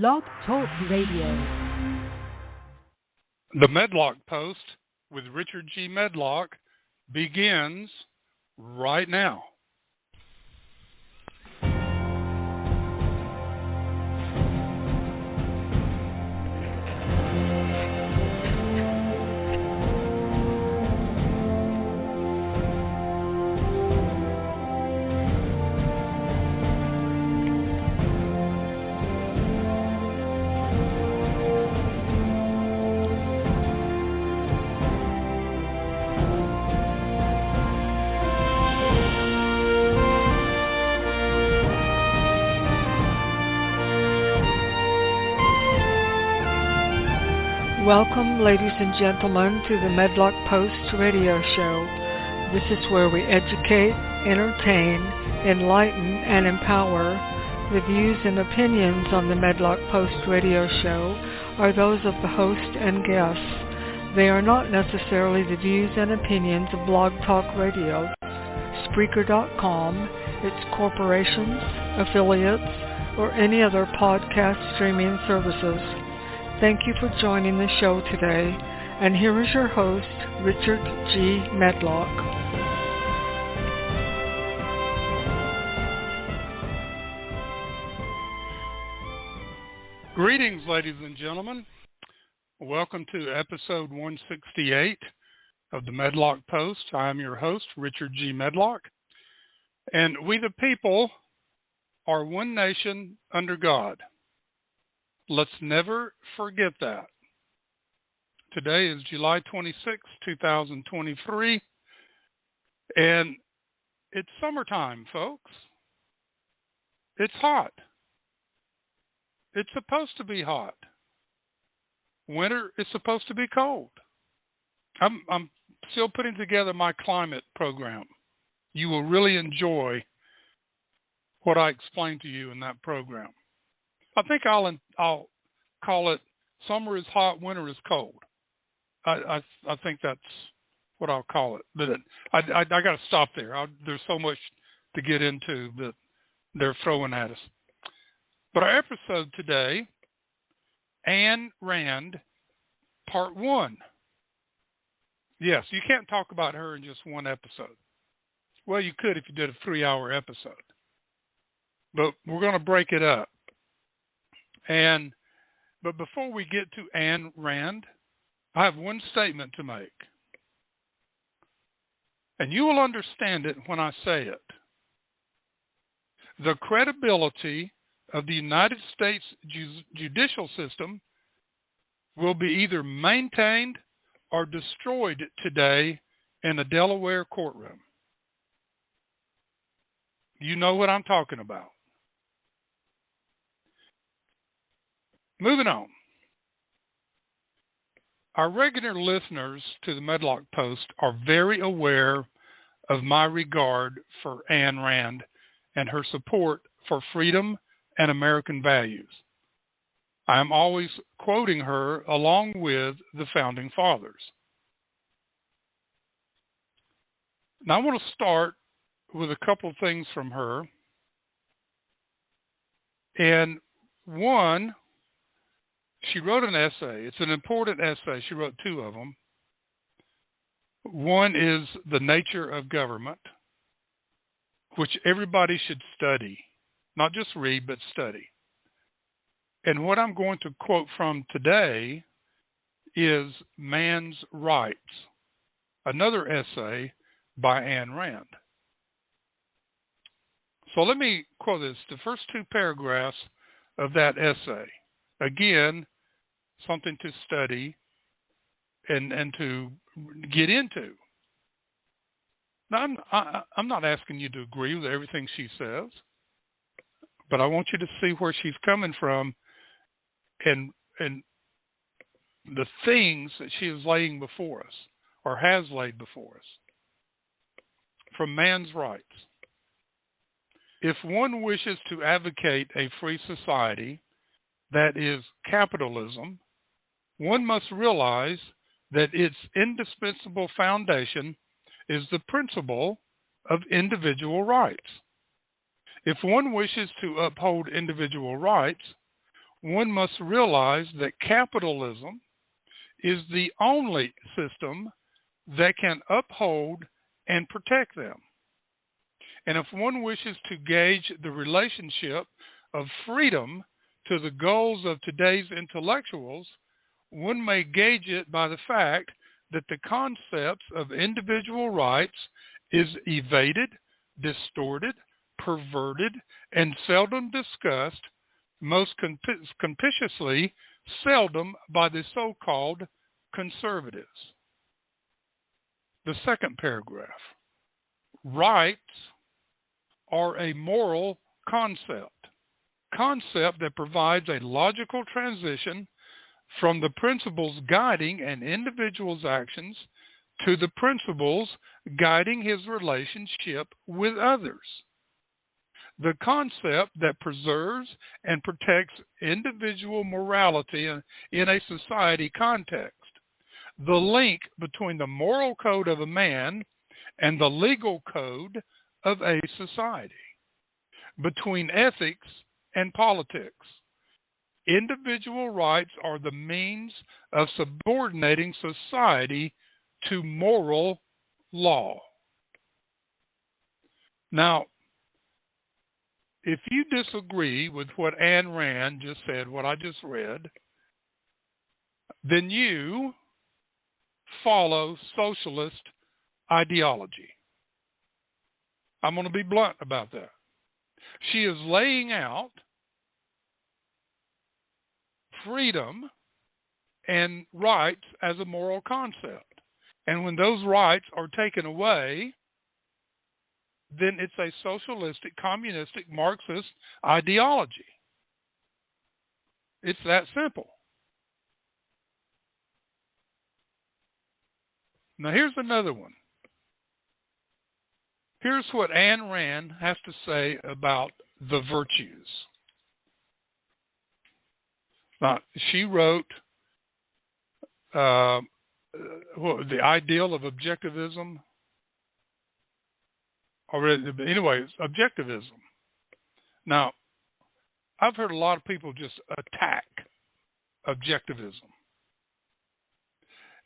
Blog Talk Radio. The Medlock Post with Richard G. Medlock begins right now. Welcome, ladies and gentlemen, to the Medlock Post radio show. This is where we educate, entertain, enlighten, and empower. The views and opinions on the Medlock Post radio show are those of the host and guests. They are not necessarily the views and opinions of Blog Talk Radio, Spreaker.com, its corporations, affiliates, or any other podcast streaming services. Thank you for joining the show today, and here is your host, Richard G. Medlock. Greetings, ladies and gentlemen. Welcome to episode 168 of the Medlock Post. I am your host, Richard G. Medlock, and we the people are one nation under God. Let's never forget that. Today is July 26, 2023, and it's summertime, folks. It's hot. It's supposed to be hot. Winter is supposed to be cold. I'm still putting together my climate program. You will really enjoy what I explain to you in that program. I think I'll call it summer is hot, winter is cold. I think that's what I'll call it. But I got to stop there. There's so much to get into that they're throwing at us. But our episode today, Ayn Rand, Part 1. Yes, you can't talk about her in just one episode. Well, you could if you did a 3-hour episode. But we're going to break it up. But before we get to Ayn Rand, I have one statement to make. And you will understand it when I say it. The credibility of the United States judicial system will be either maintained or destroyed today in a Delaware courtroom. You know what I'm talking about. Moving on. Our regular listeners to the Medlock Post are very aware of my regard for Ayn Rand and her support for freedom and American values. I am always quoting her along with the Founding Fathers. Now I want to start with a couple of things from her. And one, she wrote an essay. It's an important essay. She wrote 2 of them. One is The Nature of Government, which everybody should study. Not just read, but study. And what I'm going to quote from today is Man's Rights, another essay by Ayn Rand. So let me quote this, the first 2 paragraphs of that essay. Again, something to study and to get into. Now, I'm not asking you to agree with everything she says, but I want you to see where she's coming from and the things that she is laying before us or has laid before us. From Man's Rights. If one wishes to advocate a free society that is capitalism, one must realize that its indispensable foundation is the principle of individual rights. If one wishes to uphold individual rights, one must realize that capitalism is the only system that can uphold and protect them. And if one wishes to gauge the relationship of freedom to the goals of today's intellectuals, one may gauge it by the fact that the concepts of individual rights is evaded, distorted, perverted, and seldom discussed, most conspicuously seldom by the so-called conservatives. The second paragraph. Rights are a moral concept that provides a logical transition from the principles guiding an individual's actions to the principles guiding his relationship with others. The concept that preserves and protects individual morality in a society context. The link between the moral code of a man and the legal code of a society. Between ethics and politics. Individual rights are the means of subordinating society to moral law. Now, if you disagree with what Ayn Rand just said, what I just read, then you follow socialist ideology. I'm going to be blunt about that. She is laying out freedom and rights as a moral concept. And when those rights are taken away, then it's a socialistic, communistic, Marxist ideology. It's that simple. Now, here's another one. Here's what Ayn Rand has to say about the virtues. Now, she wrote the ideal of objectivism. Anyways, objectivism. Now, I've heard a lot of people just attack objectivism.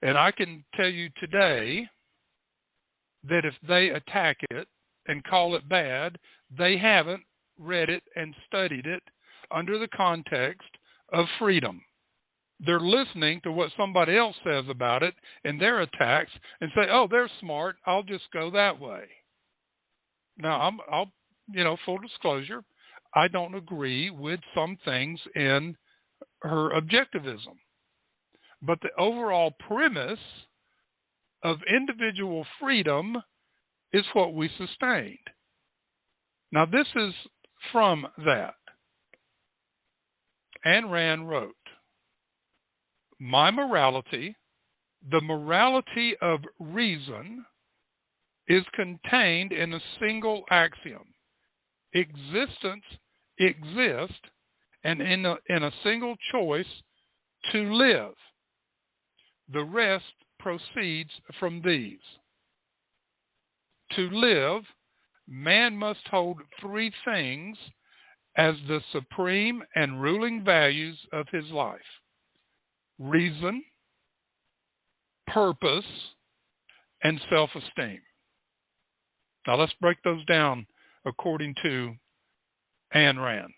And I can tell you today that if they attack it and call it bad, they haven't read it and studied it under the context of freedom. They're listening to what somebody else says about it in their attacks and say, oh, they're smart, I'll just go that way. Now, I'll full disclosure, I don't agree with some things in her objectivism. But the overall premise of individual freedom is what we sustained. Now, this is from that. Ayn Rand wrote, my morality, the morality of reason, is contained in a single axiom. Existence exists, and in a single choice, to live. The rest proceeds from these. To live, man must hold three things as the supreme and ruling values of his life: reason, purpose, and self-esteem. Now let's break those down according to Ayn Rand.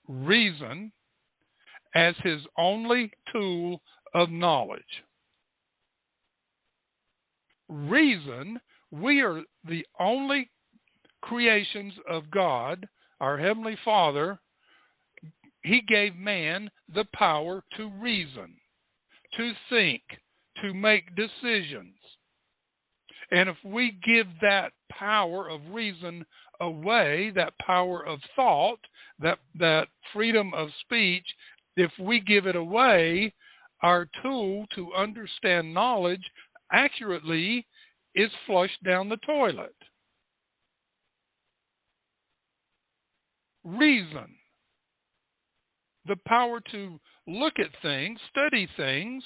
Reason as his only tool of knowledge. Reason, we are the only creations of God, our Heavenly Father. He gave man the power to reason, to think, to make decisions. And if we give that power of reason away, that power of thought, that freedom of speech, if we give it away, our tool to understand knowledge accurately is flushed down the toilet. Reason, the power to look at things, study things,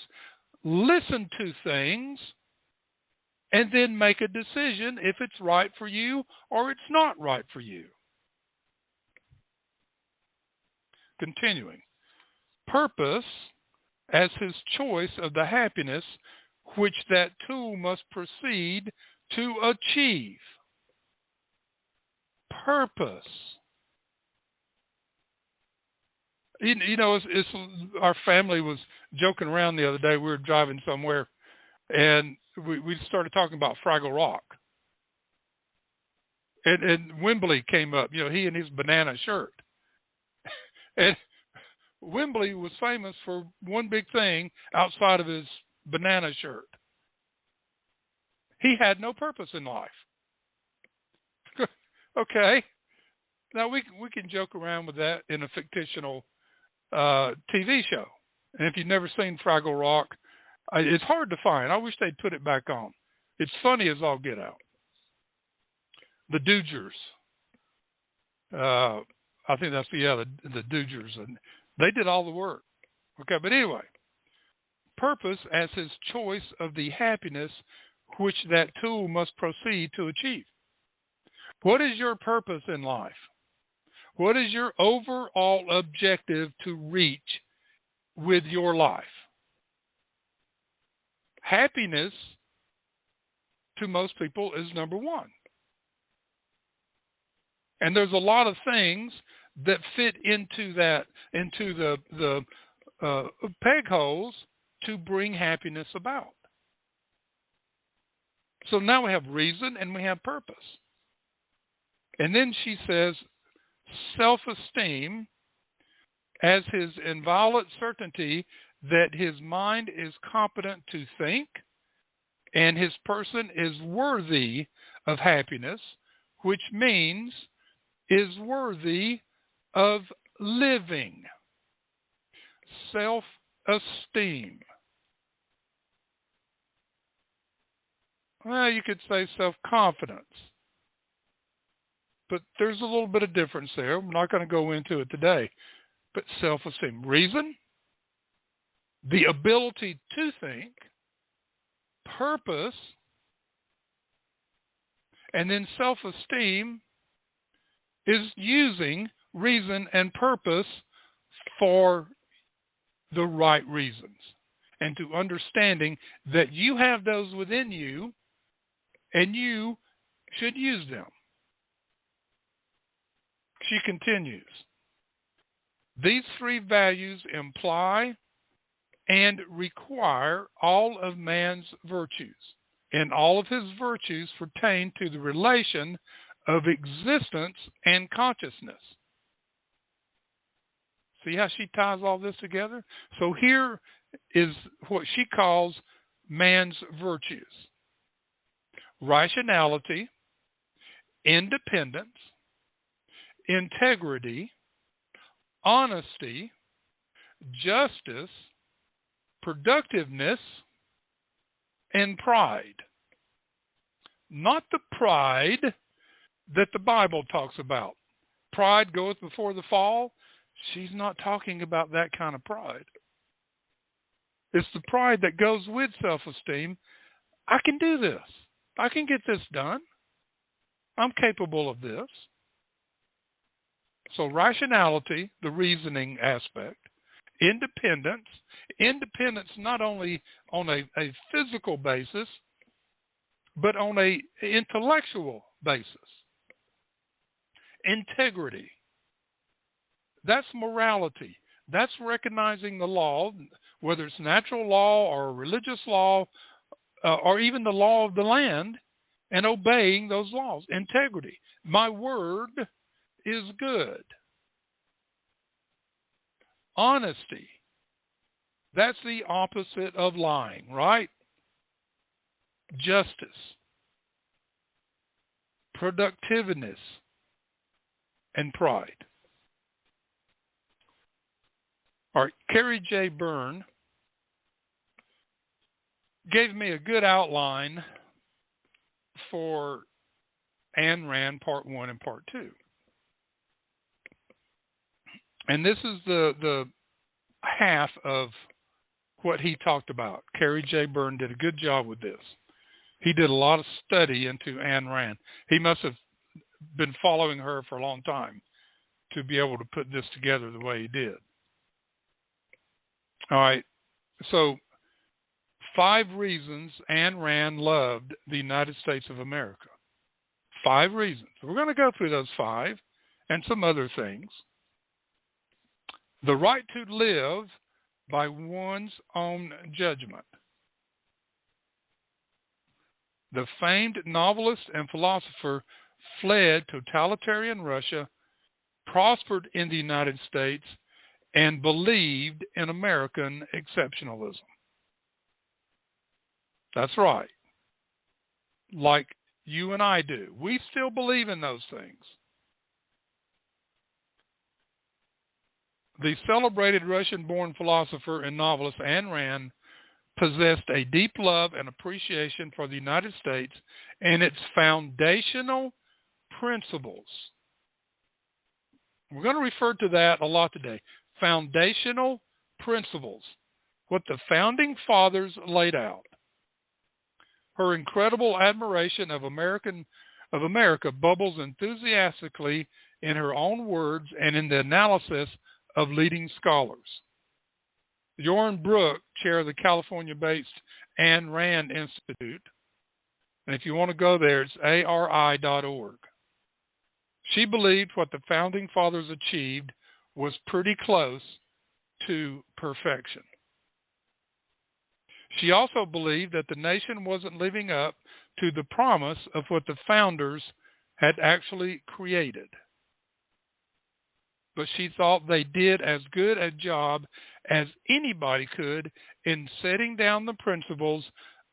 listen to things, and then make a decision if it's right for you or it's not right for you. Continuing. purpose as his choice of the happiness which that tool must proceed to achieve. Purpose. You know, our family was joking around the other day. We were driving somewhere, and we started talking about Fraggle Rock. And Wembley came up, you know, he in his banana shirt. And Wembley was famous for one big thing outside of his banana shirt. He had no purpose in life. Okay. Now, we can joke around with that in a fictional TV show. And if you've never seen Fraggle Rock, it's hard to find. I wish they'd put it back on. It's funny as all get out. The Doogers. I think that's, the Doogers. And they did all the work. Okay, but anyway, purpose as his choice of the happiness which that tool must proceed to achieve. What is your purpose in life? What is your overall objective to reach with your life? Happiness, to most people, is number one. And there's a lot of things that fit into the peg holes to bring happiness about. So now we have reason and we have purpose. And then she says, self-esteem as his inviolate certainty that his mind is competent to think and his person is worthy of happiness, which means is worthy of living. Self-esteem. Well, you could say self-confidence. But there's a little bit of difference there. I'm not going to go into it today. But self-esteem. Reason, the ability to think, purpose, and then self-esteem is using reason and purpose for the right reasons and to understanding that you have those within you and you should use them. She continues, these three values imply and require all of man's virtues, and all of his virtues pertain to the relation of existence and consciousness. See how she ties all this together? So here is what she calls man's virtues: rationality, independence, integrity, honesty, justice, productiveness, and pride. Not the pride that the Bible talks about. Pride goeth before the fall. She's not talking about that kind of pride. It's the pride that goes with self-esteem. I can do this. I can get this done. I'm capable of this. So rationality, the reasoning aspect, independence not only on a physical basis, but on a intellectual basis. Integrity, that's morality. That's recognizing the law, whether it's natural law or religious law, or even the law of the land, and obeying those laws. Integrity. My word is good. Honesty. That's the opposite of lying, right? Justice. Productiveness. And pride. All right, Carrie J. Byrne gave me a good outline for Ayn Rand Part 1 and Part 2. And this is the half of what he talked about. Carrie J. Byrne did a good job with this. He did a lot of study into Ayn Rand. He must have been following her for a long time to be able to put this together the way he did. All right. So 5 reasons Ayn Rand loved the United States of America. 5 reasons. We're going to go through those 5 and some other things. The right to live by one's own judgment. The famed novelist and philosopher fled totalitarian Russia, prospered in the United States, and believed in American exceptionalism. That's right. Like you and I do. We still believe in those things. The celebrated Russian-born philosopher and novelist Ayn Rand possessed a deep love and appreciation for the United States and its foundational principles. We're going to refer to that a lot today. Foundational principles, what the founding fathers laid out. Her incredible admiration of America bubbles enthusiastically in her own words and in the analysis of leading scholars. Jorn Brook, chair of the California-based Ayn Rand Institute, and if you want to go there, it's ari.org. She believed what the founding fathers achieved was pretty close to perfection. She also believed that the nation wasn't living up to the promise of what the founders had actually created. But she thought they did as good a job as anybody could in setting down the principles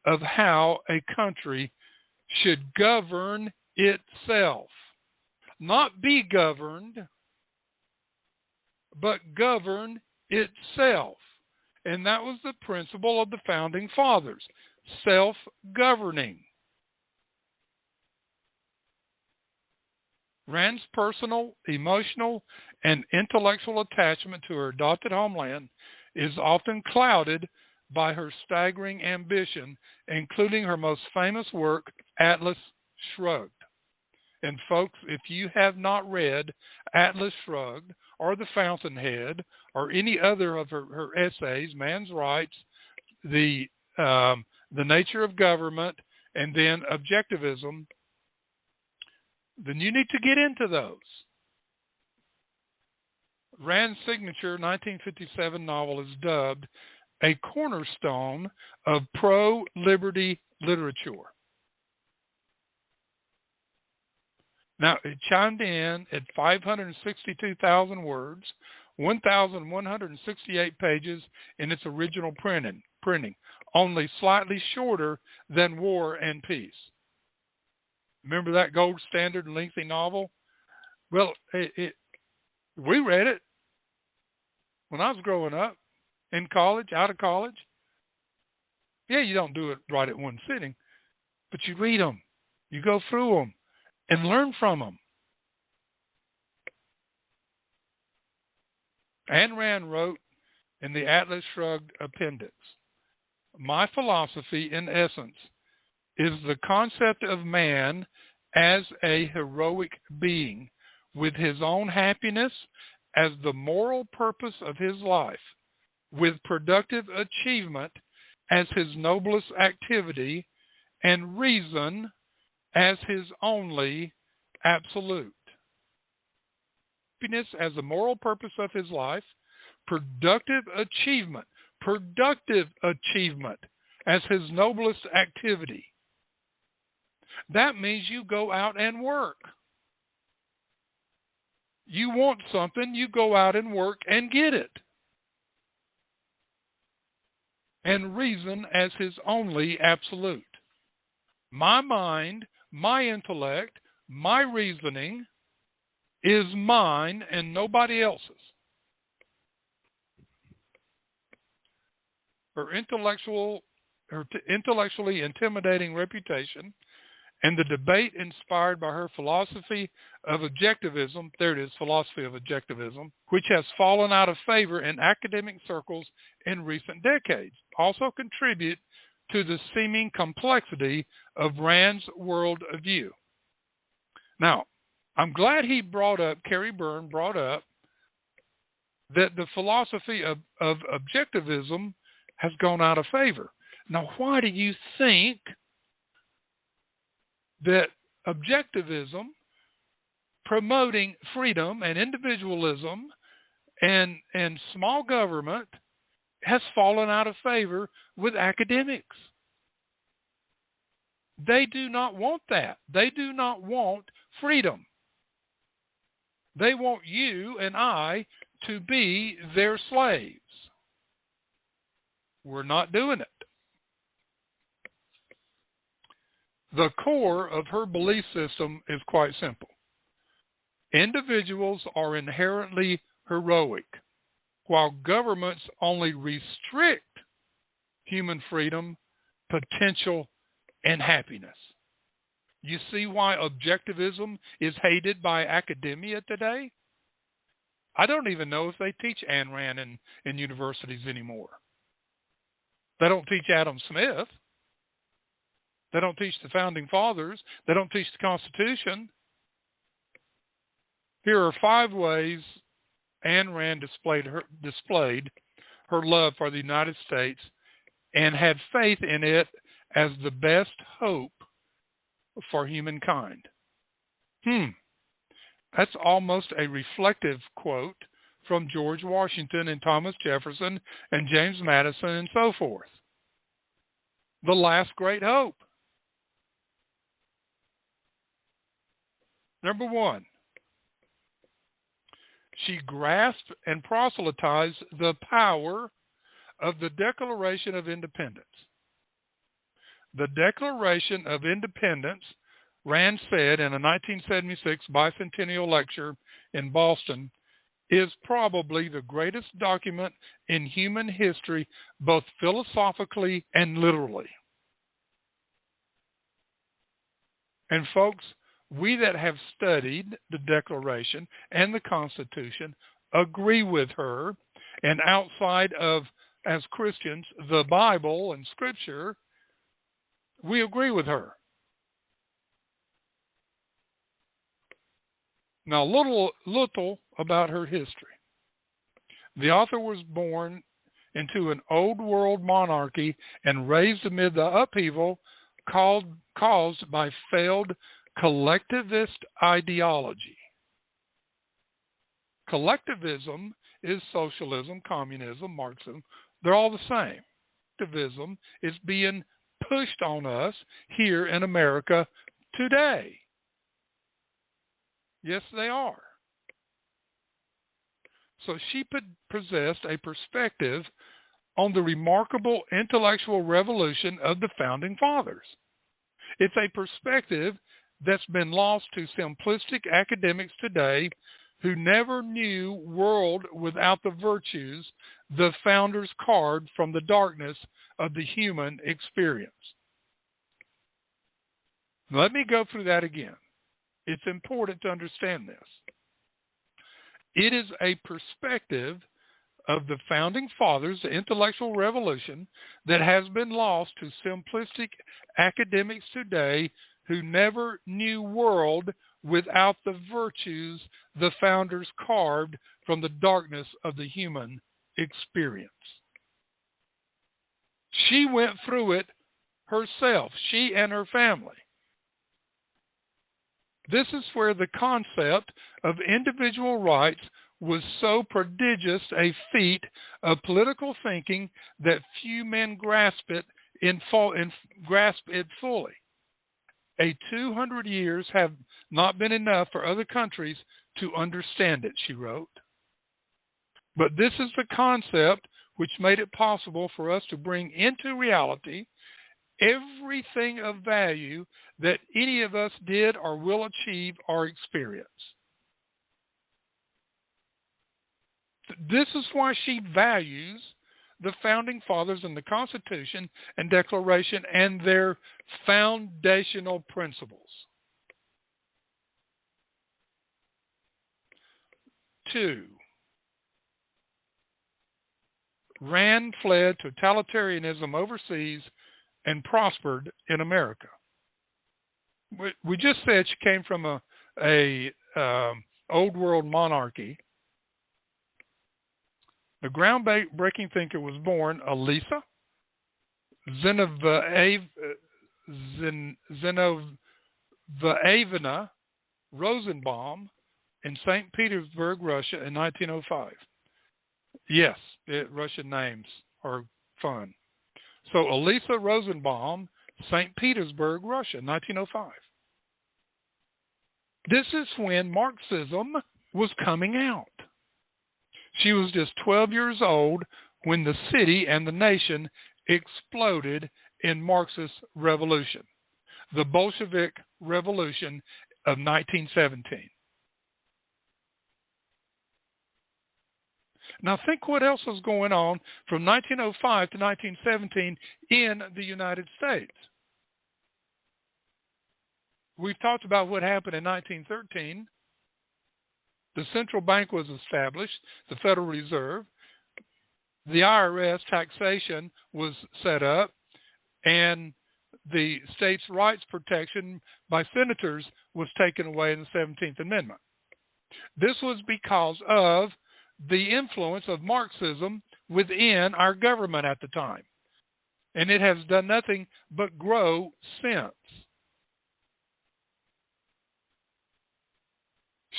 of how a country should govern itself. Not be governed, but govern itself. And that was the principle of the founding fathers, self-governing. Rand's personal, emotional, and intellectual attachment to her adopted homeland is often clouded by her staggering ambition, including her most famous work, Atlas Shrugged. And folks, if you have not read Atlas Shrugged or The Fountainhead or any other of her essays, Man's Rights, the Nature of Government, and then Objectivism, then you need to get into those. Rand's signature 1957 novel is dubbed a cornerstone of pro-liberty literature. Now, it chimed in at 562,000 words, 1,168 pages in its original printing, only slightly shorter than War and Peace. Remember that gold standard lengthy novel? Well, we read it when I was growing up, in college, out of college. Yeah, you don't do it right at one sitting, but you read them, you go through them, and learn from them. Ayn Rand wrote in the Atlas Shrugged appendix, "My philosophy, in essence, is the concept of man as a heroic being with his own happiness as the moral purpose of his life, with productive achievement as his noblest activity, and reason as his only absolute." Happiness as the moral purpose of his life, productive achievement as his noblest activity. That means you go out and work. You want something, you go out and work and get it. And reason as his only absolute. My mind, my intellect, my reasoning is mine and nobody else's. Her intellectually intimidating reputation and the debate inspired by her philosophy of objectivism, there it is, philosophy of objectivism, which has fallen out of favor in academic circles in recent decades, also contribute to the seeming complexity of Rand's worldview. Now, I'm glad Kerry Byrne brought up that the philosophy of objectivism has gone out of favor. Now, why do you think that objectivism, promoting freedom and individualism and small government, has fallen out of favor with academics? They do not want that. They do not want freedom. They want you and I to be their slaves. We're not doing it. The core of her belief system is quite simple. Individuals are inherently heroic, while governments only restrict human freedom, potential, and happiness. You see why objectivism is hated by academia today? I don't even know if they teach Ayn Rand in universities anymore. They don't teach Adam Smith. They don't teach the Founding Fathers. They don't teach the Constitution. Here are 5 ways Ayn Rand displayed her love for the United States and had faith in it as the best hope for humankind. That's almost a reflective quote from George Washington and Thomas Jefferson and James Madison and so forth. The last great hope. Number 1, she grasped and proselytized the power of the Declaration of Independence. The Declaration of Independence, Rand said in a 1976 bicentennial lecture in Boston, is probably the greatest document in human history, both philosophically and literally. And folks, we that have studied the Declaration and the Constitution agree with her, and outside of, as Christians, the Bible and Scripture, we agree with her. Now, little about her history. The author was born into an old world monarchy and raised amid the upheaval caused by failed collectivist ideology. Collectivism is socialism, communism, Marxism. They're all the same. Collectivism is being pushed on us here in America today. Yes, they are. So she possessed a perspective on the remarkable intellectual revolution of the Founding Fathers. It's a perspective that's been lost to simplistic academics today who never knew world without the virtues the founders carved from the darkness of the human experience. Let me go through that again. It's important to understand this. It is a perspective of the Founding Fathers, the intellectual revolution, that has been lost to simplistic academics today who never knew world without the virtues the founders carved from the darkness of the human experience. She went through it herself, she and her family. This is where the concept of individual rights was so prodigious a feat of political thinking that few men grasp it fully. 200 years have not been enough for other countries to understand it, she wrote. But this is the concept which made it possible for us to bring into reality everything of value that any of us did or will achieve or experience. This is why she values the Founding Fathers and the Constitution and Declaration and their foundational principles. 2. Rand fled totalitarianism overseas and prospered in America. We just said she came from a old world monarchy. The groundbreaking thinker was born Elisa Zenovaevna Rosenbaum in St. Petersburg, Russia in 1905. Yes, Russian names are fun. So Elisa Rosenbaum, St. Petersburg, Russia, 1905. This is when Marxism was coming out. She was just 12 years old when the city and the nation exploded in Marxist revolution, the Bolshevik Revolution of 1917. Now think what else was going on from 1905 to 1917 in the United States. We've talked about what happened in 1913. The central bank was established, the Federal Reserve. The IRS taxation was set up, and the states' rights protection by senators was taken away in the 17th Amendment. This was because of the influence of Marxism within our government at the time. And it has done nothing but grow since.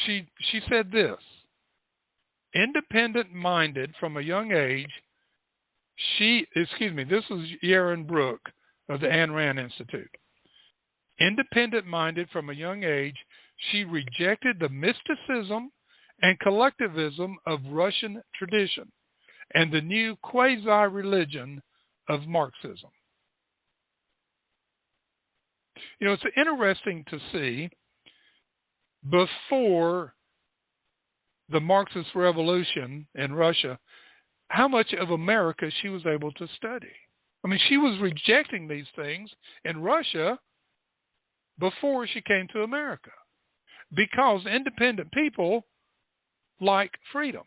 She said this: independent-minded from a young age, this was Ayn Brooke of the Ayn Rand Institute. Independent-minded from a young age, she rejected the mysticism and collectivism of Russian tradition and the new quasi-religion of Marxism. You know, it's interesting to see, before the Marxist revolution in Russia, how much of America she was able to study. I mean, she was rejecting these things in Russia before she came to America, because independent people like freedom.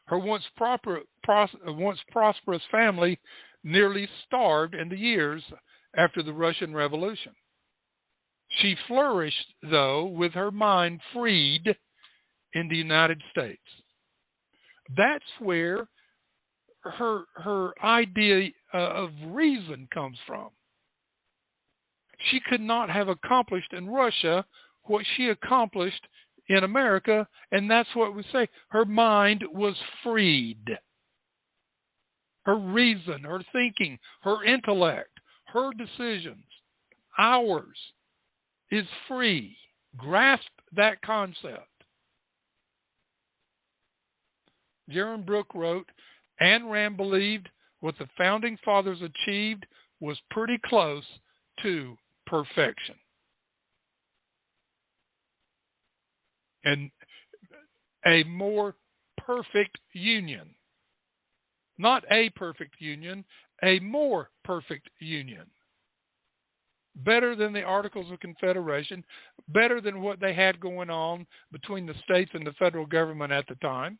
Her once prosperous family nearly starved in the years after the Russian Revolution. She flourished, though, with her mind freed in the United States. That's where her idea of reason comes from. She could not have accomplished in Russia what she accomplished in America, and that's what we say. Her mind was freed. Her reason, her thinking, her intellect, her decisions, ours, is free. Grasp that concept. Ayn Brooke wrote, Ayn Rand believed what the Founding Fathers achieved was pretty close to perfection. And a more perfect union. Not a perfect union, a more perfect union. Better than the Articles of Confederation, better than what they had going on between the states and the federal government at the time.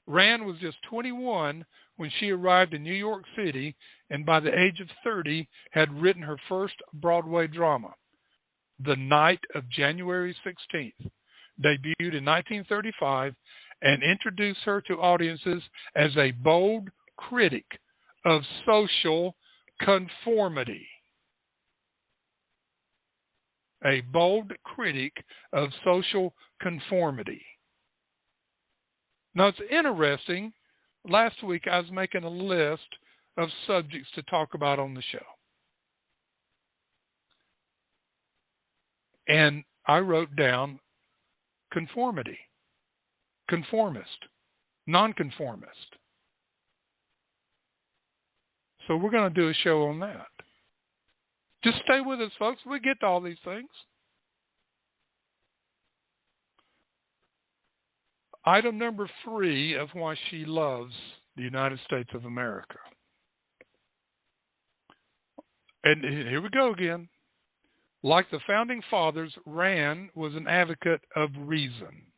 Rand was just 21 when she arrived in New York City, and by the age of 30 had written her first Broadway drama, The Night of January 16th, debuted in 1935, and introduced her to audiences as a bold critic of social conformity. A bold critic of social conformity. Now, it's interesting. Last week, I was making a list of subjects to talk about on the show. And I wrote down conformity, conformist, nonconformist. So we're going to do a show on that. Just stay with us, folks. We get to all these things. Item number 3 of why she loves the United States of America. And here we go again. Like the Founding Fathers, Rand was an advocate of reason.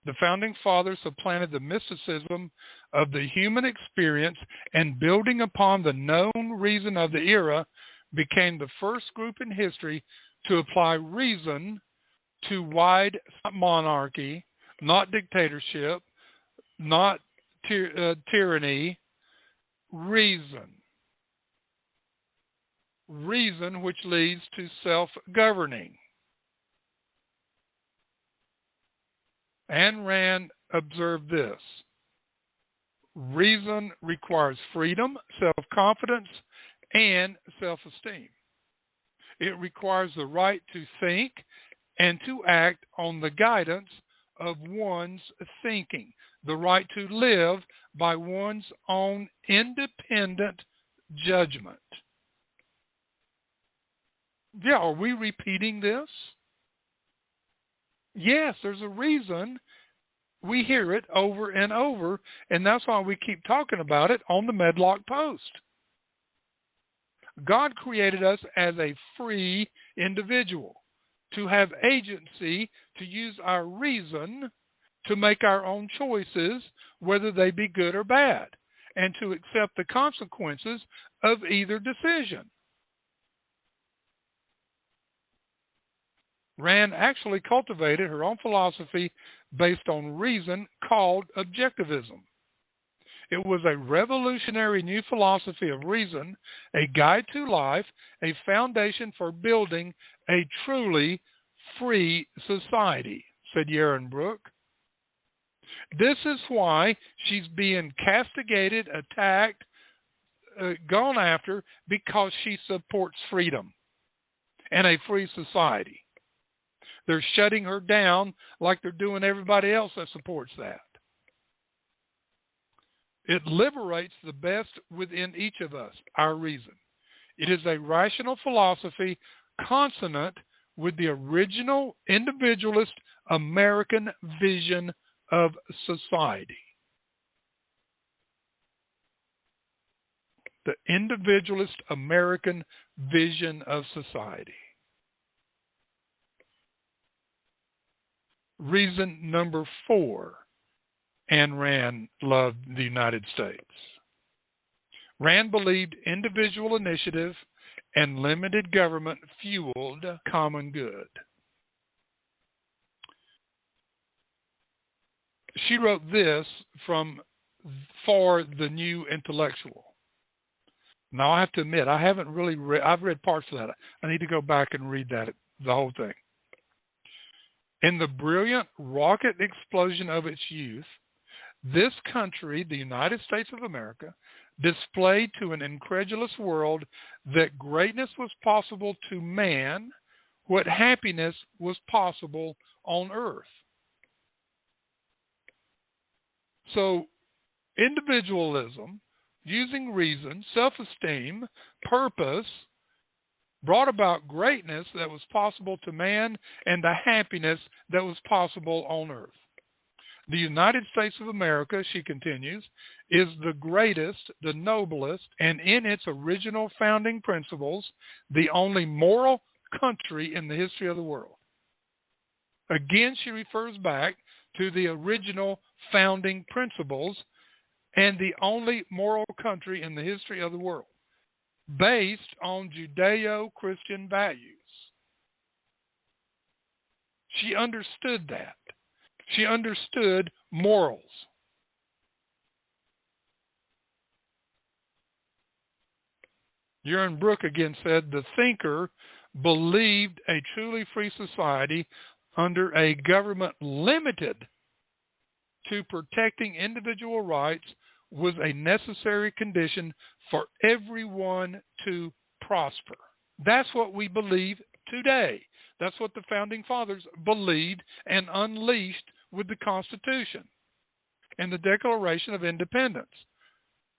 The Founding Fathers supplanted the mysticism of the human experience, and building upon the known reason of the era, became the first group in history to apply reason to wide monarchy, not dictatorship, not tyranny, reason. Reason which leads to self-governing. Ayn Rand observed this: reason requires freedom, self-confidence, and self-esteem. It requires the right to think and to act on the guidance of one's thinking, the right to live by one's own independent judgment. Yeah, are we repeating this? Yes, there's a reason we hear it over and over, and that's why we keep talking about it on the Medlock Post. God created us as a free individual, to have agency, to use our reason to make our own choices, whether they be good or bad, and to accept the consequences of either decision. Rand actually cultivated her own philosophy based on reason called objectivism. It was a revolutionary new philosophy of reason, a guide to life, a foundation for building a truly free society, said Ayn Rand. This is why she's being castigated, attacked, gone after, because she supports freedom and a free society. They're shutting her down like they're doing everybody else that supports that. It liberates the best within each of us, our reason. It is a rational philosophy consonant with the original individualist American vision of society. The individualist American vision of society. Reason number 4, Ayn Rand loved the United States. Rand believed individual initiative and limited government fueled common good. She wrote this for the New Intellectual. Now, I have to admit, I haven't really read, I've read parts of that. I need to go back and read that, the whole thing. In the brilliant rocket explosion of its youth, this country, the United States of America, displayed to an incredulous world that greatness was possible to man, what happiness was possible on earth. So, individualism, using reason, self-esteem, purpose, brought about greatness that was possible to man and the happiness that was possible on earth. The United States of America, she continues, is the greatest, the noblest, and in its original founding principles, the only moral country in the history of the world. Again, she refers back to the original founding principles and the only moral country in the history of the world, based on Judeo-Christian values. She understood that. She understood morals. Ayn Rand again said, the thinker believed a truly free society under a government limited to protecting individual rights was a necessary condition for everyone to prosper. That's what we believe today. That's what the Founding Fathers believed and unleashed with the Constitution and the Declaration of Independence.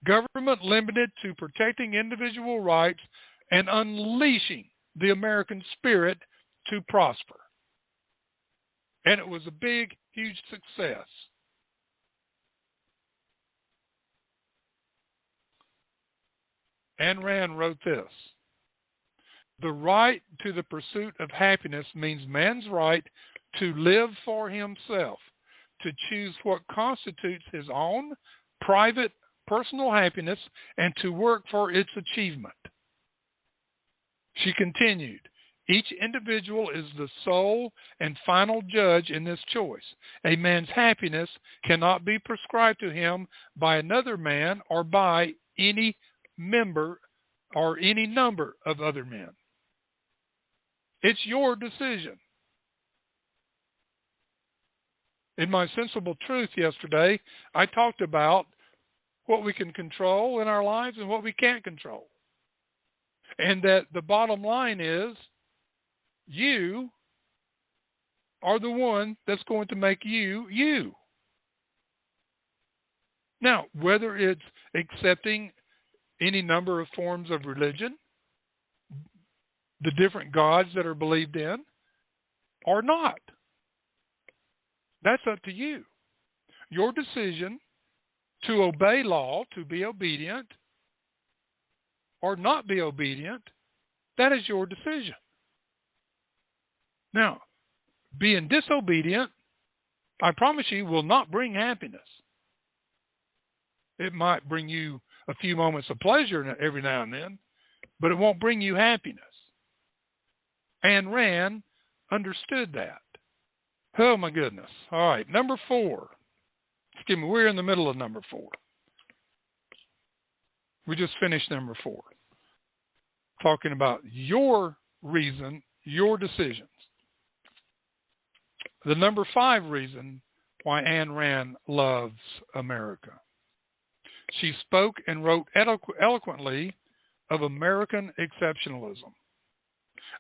Government limited to protecting individual rights and unleashing the American spirit to prosper. And it was a big, huge success. Ayn Rand wrote this: the right to the pursuit of happiness means man's right to live for himself, to choose what constitutes his own private, personal happiness, and to work for its achievement. She continued, Each individual is the sole and final judge in this choice. A man's happiness cannot be prescribed to him by another man or by any member or any number of other men. It's your decision. In my Sensible Truth yesterday, I talked about what we can control in our lives and what we can't control. And that the bottom line is, you are the one that's going to make you, you. Now, whether it's accepting any number of forms of religion, the different gods that are believed in, or not, that's up to you. Your decision to obey law, to be obedient, or not be obedient, that is your decision. Now, being disobedient, I promise you, will not bring happiness. It might bring you a few moments of pleasure every now and then, but it won't bring you happiness. Ayn Rand understood that. Oh, my goodness. All right, number 4. Excuse me, we're in the middle of number 4. We just finished number 4. Talking about your reason, your decisions. The number 5 reason why Ayn Rand loves America. She spoke and wrote eloquently of American exceptionalism.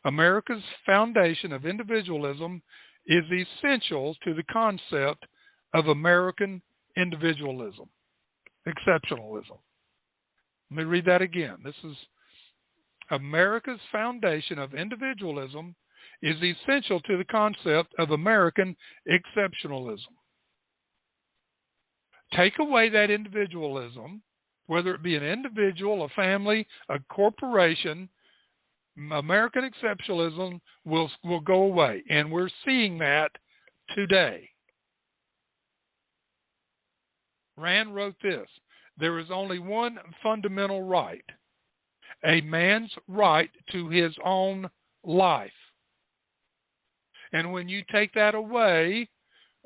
America's foundation of individualism is essential to the concept of American individualism, exceptionalism. Let me read that again. This is America's foundation of individualism is essential to the concept of American exceptionalism. Take away that individualism, whether it be an individual, a family, a corporation, American exceptionalism will go away. And we're seeing that today. Rand wrote this: there is only one fundamental right, a man's right to his own life. And when you take that away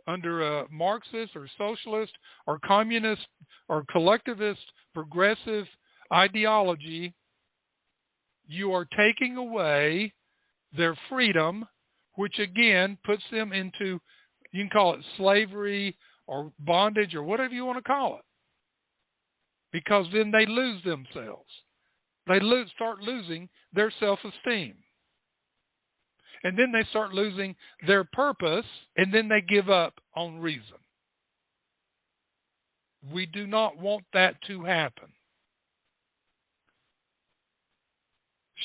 under a Marxist or socialist or communist or collectivist progressive ideology, you are taking away their freedom, which again puts them into, you can call it slavery or bondage or whatever you want to call it. Because then they lose themselves. They start losing their self-esteem. And then they start losing their purpose, and then they give up on reason. We do not want that to happen.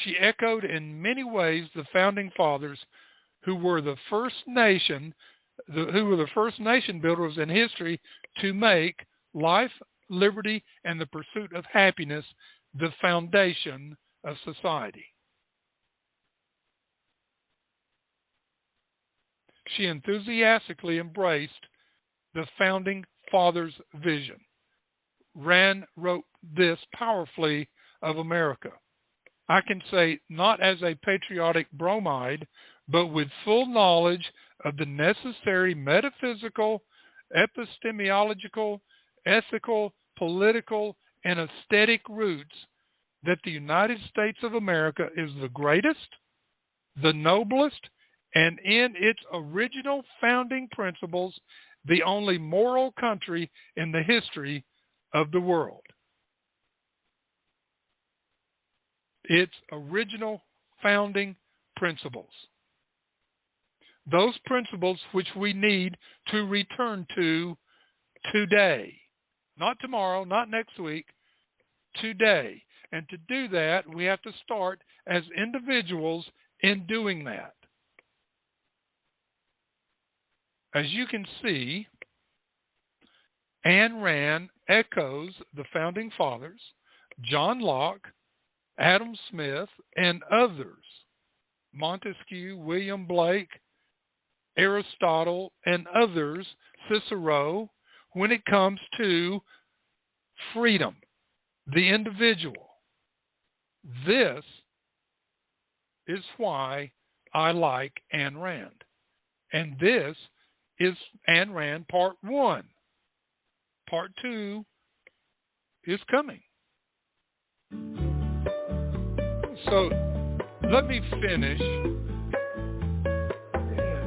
She echoed in many ways the founding fathers who were the first nation builders in history to make life, liberty, and the pursuit of happiness the foundation of society. She enthusiastically embraced the founding fathers' vision. Rand wrote this powerfully of America. I can say not as a patriotic bromide, but with full knowledge of the necessary metaphysical, epistemological, ethical, political, and aesthetic roots that the United States of America is the greatest, the noblest, and in its original founding principles, the only moral country in the history of the world. Its original founding principles. Those principles which we need to return to today. Not tomorrow, not next week, today. And to do that, we have to start as individuals in doing that. As you can see, Ayn Rand echoes the founding fathers, John Locke, Adam Smith, and others, Montesquieu, William Blake, Aristotle, and others, Cicero, when it comes to freedom, the individual. This is why I like Ayn Rand. And this is Ayn Rand Part 1. Part 2 is coming. So let me finish.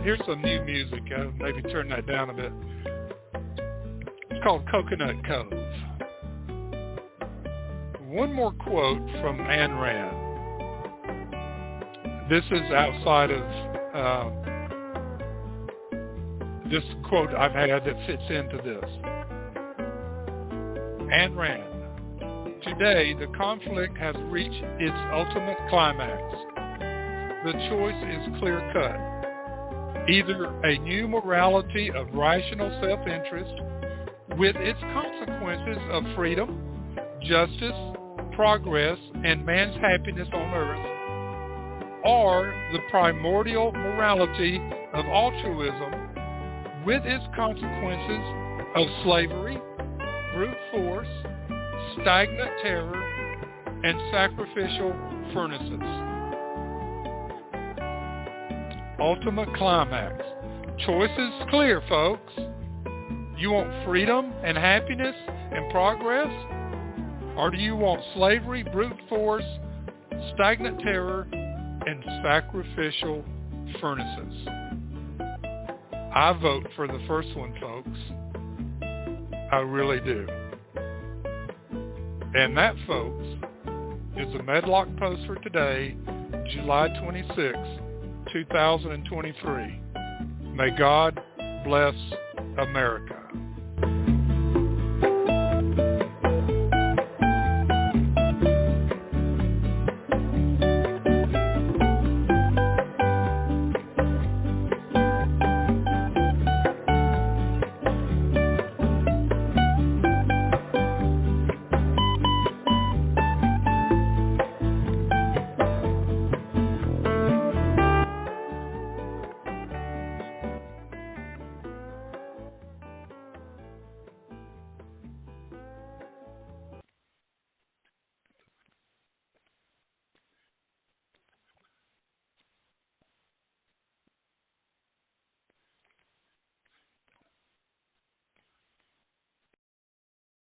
Here's some new music. I'll maybe turn that down a bit. It's called Coconut Cove. One more quote from Ayn Rand. This is outside of this quote I've had that fits into this. Ayn Rand. Today, the conflict has reached its ultimate climax. The choice is clear-cut. Either a new morality of rational self-interest with its consequences of freedom, justice, progress, and man's happiness on earth, or the primordial morality of altruism with its consequences of slavery, brute force, stagnant terror, and sacrificial furnaces. Ultimate climax. Choice is clear, folks. You want freedom and happiness and progress? Or do you want slavery, brute force, stagnant terror, and sacrificial furnaces? I vote for the first one, folks. I really do. And that, folks, is the Medlock Post for today, July 26, 2023. May God bless America.